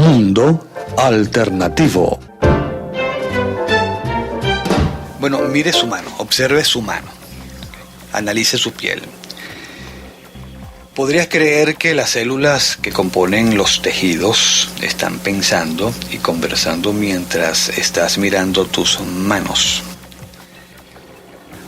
Mundo alternativo. Bueno, mire su mano, observe su mano, analice su piel. ¿Podrías creer que las células que componen los tejidos están pensando y conversando mientras estás mirando tus manos?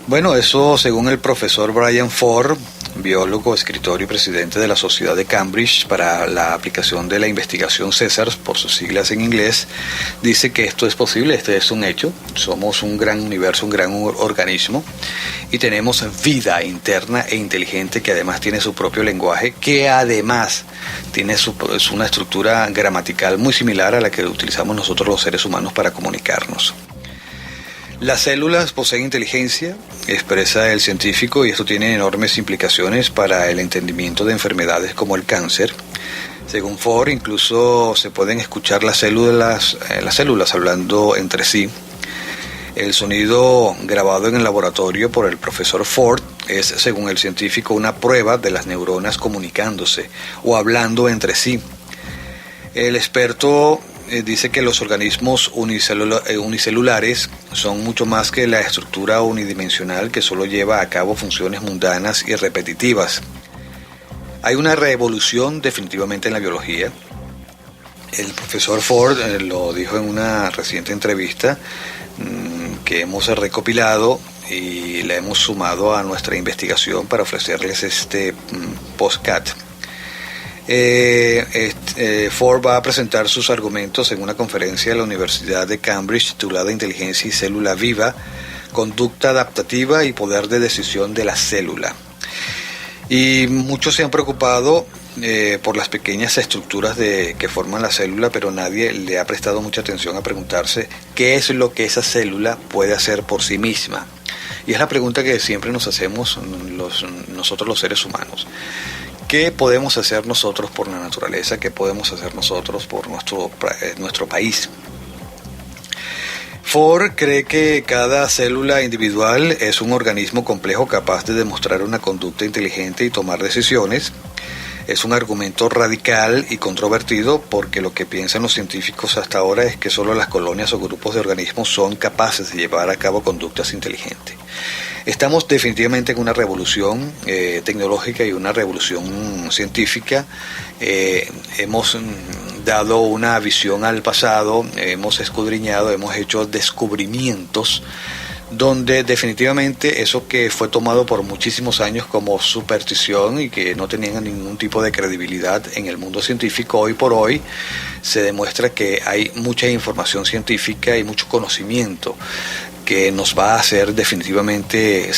Bueno, eso según el profesor Bryan Ford, biólogo, escritor y presidente de la Sociedad de Cambridge para la aplicación de la investigación CESAR, por sus siglas en inglés, dice que esto es posible, este es un hecho. Somos un gran universo, un gran organismo y tenemos vida interna e inteligente que además tiene su propio lenguaje, que además tiene una estructura gramatical muy similar a la que utilizamos nosotros los seres humanos para comunicarnos. Las células poseen inteligencia, expresa el científico, y esto tiene enormes implicaciones para el entendimiento de enfermedades como el cáncer. Según Ford, incluso se pueden escuchar las células hablando entre sí. El sonido grabado en el laboratorio por el profesor Ford es, según el científico, una prueba de las neuronas comunicándose o hablando entre sí. El experto dice que los organismos unicelulares son mucho más que la estructura unidimensional que solo lleva a cabo funciones mundanas y repetitivas. Hay una revolución definitivamente en la biología. El profesor Ford lo dijo en una reciente entrevista que hemos recopilado y la hemos sumado a nuestra investigación para ofrecerles este podcast. Ford va a presentar sus argumentos en una conferencia de la Universidad de Cambridge titulada Inteligencia y célula viva, conducta adaptativa y poder de decisión de la célula. Y muchos se han preocupado por las pequeñas estructuras que forman la célula, pero nadie le ha prestado mucha atención a preguntarse qué es lo que esa célula puede hacer por sí misma. Y es la pregunta que siempre nos hacemos nosotros los seres humanos. ¿Qué podemos hacer nosotros por la naturaleza? ¿Qué podemos hacer nosotros por nuestro país? Ford cree que cada célula individual es un organismo complejo capaz de demostrar una conducta inteligente y tomar decisiones. Es un argumento radical y controvertido porque lo que piensan los científicos hasta ahora es que solo las colonias o grupos de organismos son capaces de llevar a cabo conductas inteligentes. Estamos definitivamente en una revolución tecnológica y una revolución científica. Hemos dado una visión al pasado, hemos escudriñado, hemos hecho descubrimientos donde definitivamente eso que fue tomado por muchísimos años como superstición y que no tenían ningún tipo de credibilidad en el mundo científico, hoy por hoy se demuestra que hay mucha información científica y mucho conocimiento que nos va a hacer definitivamente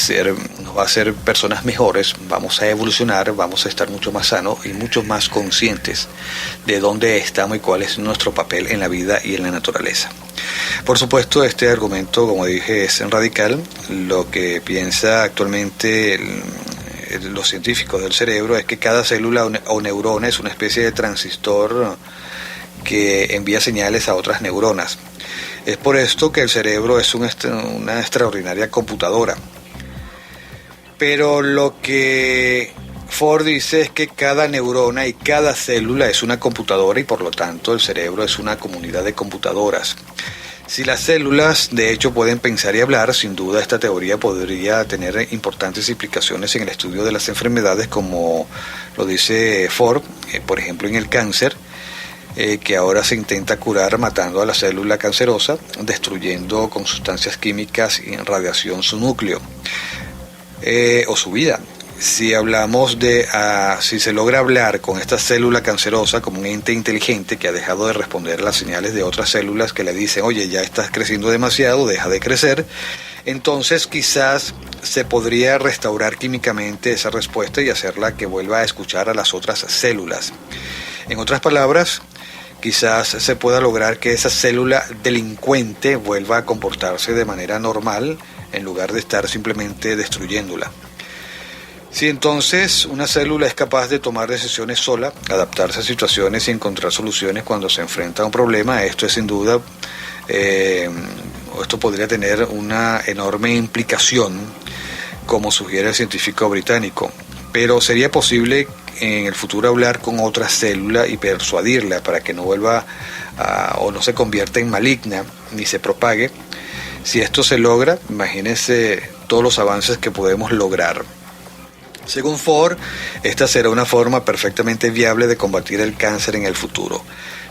nos va a hacer personas mejores, vamos a evolucionar, vamos a estar mucho más sanos y mucho más conscientes de dónde estamos y cuál es nuestro papel en la vida y en la naturaleza. Por supuesto, este argumento, como dije, es radical. Lo que piensa actualmente los científicos del cerebro es que cada célula o neurona es una especie de transistor que envía señales a otras neuronas. Es por esto que el cerebro es una extraordinaria computadora. Pero lo que Ford dice es que cada neurona y cada célula es una computadora y por lo tanto el cerebro es una comunidad de computadoras. Si las células de hecho pueden pensar y hablar, sin duda esta teoría podría tener importantes implicaciones en el estudio de las enfermedades, como lo dice Ford, por ejemplo en el cáncer, que ahora se intenta curar matando a la célula cancerosa, destruyendo con sustancias químicas y radiación su núcleo o su vida. Si hablamos si se logra hablar con esta célula cancerosa como un ente inteligente que ha dejado de responder a las señales de otras células que le dicen, oye, ya estás creciendo demasiado, deja de crecer, entonces quizás se podría restaurar químicamente esa respuesta y hacerla que vuelva a escuchar a las otras células. En otras palabras, quizás se pueda lograr que esa célula delincuente vuelva a comportarse de manera normal en lugar de estar simplemente destruyéndola. Si entonces una célula es capaz de tomar decisiones sola, adaptarse a situaciones y encontrar soluciones cuando se enfrenta a un problema, esto es sin duda, esto podría tener una enorme implicación, como sugiere el científico británico. Pero sería posible en el futuro hablar con otra célula y persuadirla para que no vuelva o no se convierta en maligna ni se propague. Si esto se logra, imagínense todos los avances que podemos lograr. Según Ford, esta será una forma perfectamente viable de combatir el cáncer en el futuro.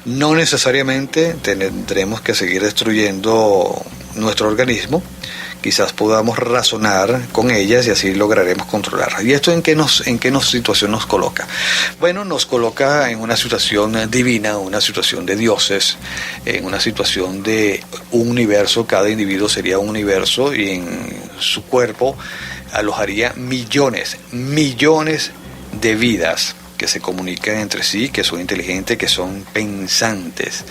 No necesariamente tendremos que seguir destruyendo nuestro organismo, quizás podamos razonar con ellas y así lograremos controlarlas. ¿Y esto en qué situación nos coloca? Bueno, nos coloca en una situación divina, una situación de dioses, en una situación de un universo. Cada individuo sería un universo y en su cuerpo alojaría millones de vidas que se comunican entre sí, que son inteligentes, que son pensantes.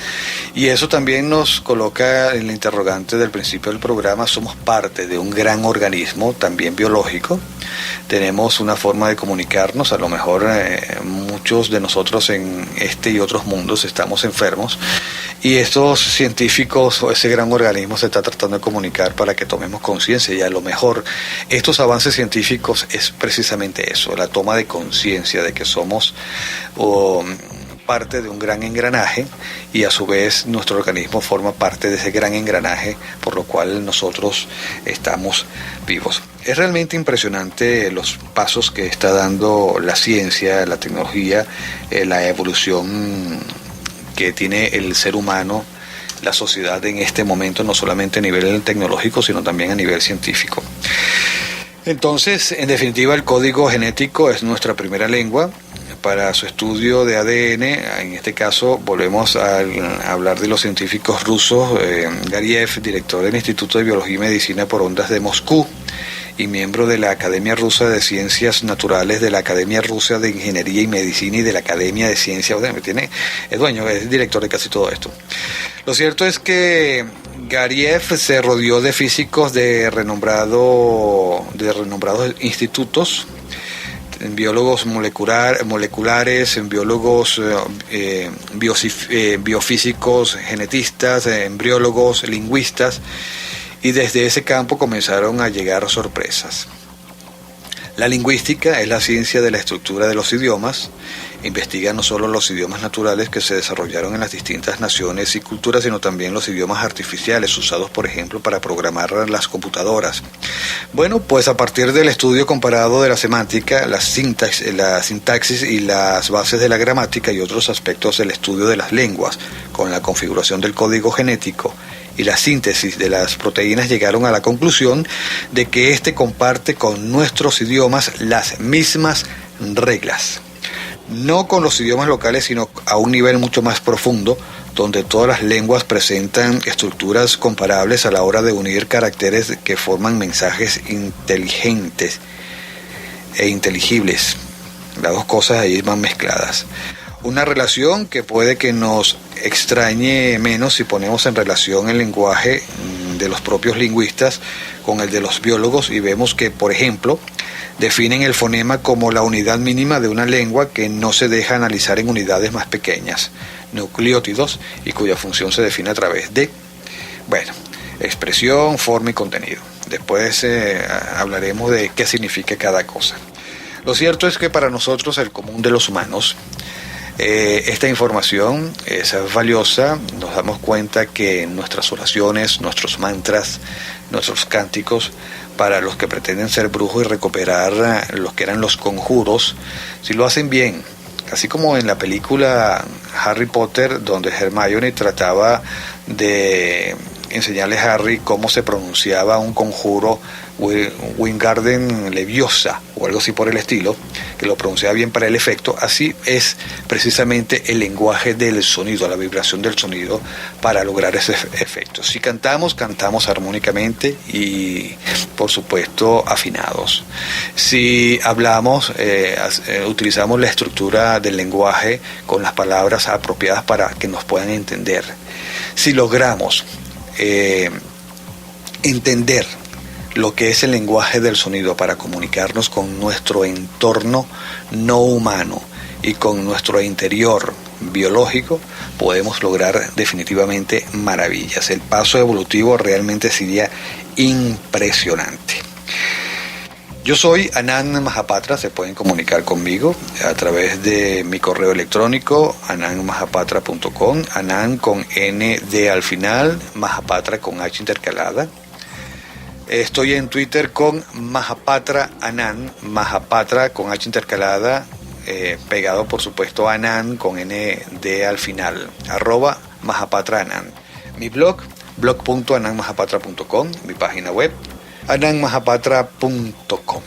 Y eso también nos coloca en la interrogante del principio del programa. Somos parte de un gran organismo, también biológico. Tenemos una forma de comunicarnos. A lo mejor muchos de nosotros en este y otros mundos estamos enfermos. Y estos científicos o ese gran organismo se está tratando de comunicar para que tomemos conciencia. Y a lo mejor estos avances científicos es precisamente eso, la toma de conciencia de que somos parte de un gran engranaje y a su vez nuestro organismo forma parte de ese gran engranaje por lo cual nosotros estamos vivos. Es realmente impresionante los pasos que está dando la ciencia, la tecnología, la evolución que tiene el ser humano, la sociedad en este momento, no solamente a nivel tecnológico sino también a nivel científico. Entonces, en definitiva, el código genético es nuestra primera lengua. Para su estudio de ADN, en este caso volvemos a hablar de los científicos rusos, Gariev, director del Instituto de Biología y Medicina por Ondas de Moscú y miembro de la Academia Rusa de Ciencias Naturales, de la Academia Rusa de Ingeniería y Medicina y de la Academia de Ciencias. Es director de casi todo esto. Lo cierto es que Gariev se rodeó de físicos de renombrados institutos, en biólogos moleculares, en biólogos biofísicos, genetistas, embriólogos, lingüistas, y desde ese campo comenzaron a llegar sorpresas. La lingüística es la ciencia de la estructura de los idiomas. Investiga no solo los idiomas naturales que se desarrollaron en las distintas naciones y culturas, sino también los idiomas artificiales usados, por ejemplo, para programar las computadoras. Bueno, pues a partir del estudio comparado de la semántica, la sintaxis y las bases de la gramática y otros aspectos del estudio de las lenguas, con la configuración del código genético y la síntesis de las proteínas, llegaron a la conclusión de que este comparte con nuestros idiomas las mismas reglas. No con los idiomas locales, sino a un nivel mucho más profundo, donde todas las lenguas presentan estructuras comparables a la hora de unir caracteres que forman mensajes inteligentes e inteligibles. Las dos cosas ahí van mezcladas. Una relación que puede que nos extrañe menos si ponemos en relación el lenguaje de los propios lingüistas con el de los biólogos y vemos que, por ejemplo, definen el fonema como la unidad mínima de una lengua que no se deja analizar en unidades más pequeñas, nucleótidos, y cuya función se define a través de, expresión, forma y contenido. Después hablaremos de qué significa cada cosa. Lo cierto es que para nosotros, el común de los humanos, esta información es valiosa. Nos damos cuenta que nuestras oraciones, nuestros mantras, nuestros cánticos, para los que pretenden ser brujos y recuperar los que eran los conjuros, si lo hacen bien, así como en la película Harry Potter, donde Hermione trataba de enseñarle a Harry cómo se pronunciaba un conjuro, Wingardium Leviosa o algo así por el estilo, que lo pronunciaba bien para el efecto. Así es precisamente el lenguaje del sonido, la vibración del sonido para lograr ese efecto. Si cantamos armónicamente y por supuesto afinados. Si hablamos, utilizamos la estructura del lenguaje con las palabras apropiadas para que nos puedan entender. Si logramos entender lo que es el lenguaje del sonido para comunicarnos con nuestro entorno no humano y con nuestro interior biológico, podemos lograr definitivamente maravillas. El paso evolutivo realmente sería impresionante. Yo soy Anand Mahapatra, se pueden comunicar conmigo a través de mi correo electrónico anandmahapatra.com, Anand con ND al final, Mahapatra con H intercalada. Estoy en Twitter con Mahapatra Anand, Mahapatra con H intercalada, pegado por supuesto a Anand con ND al final, @Mahapatra Anand. Mi blog.anandmahapatra.com, mi página web anandmahapatra.com.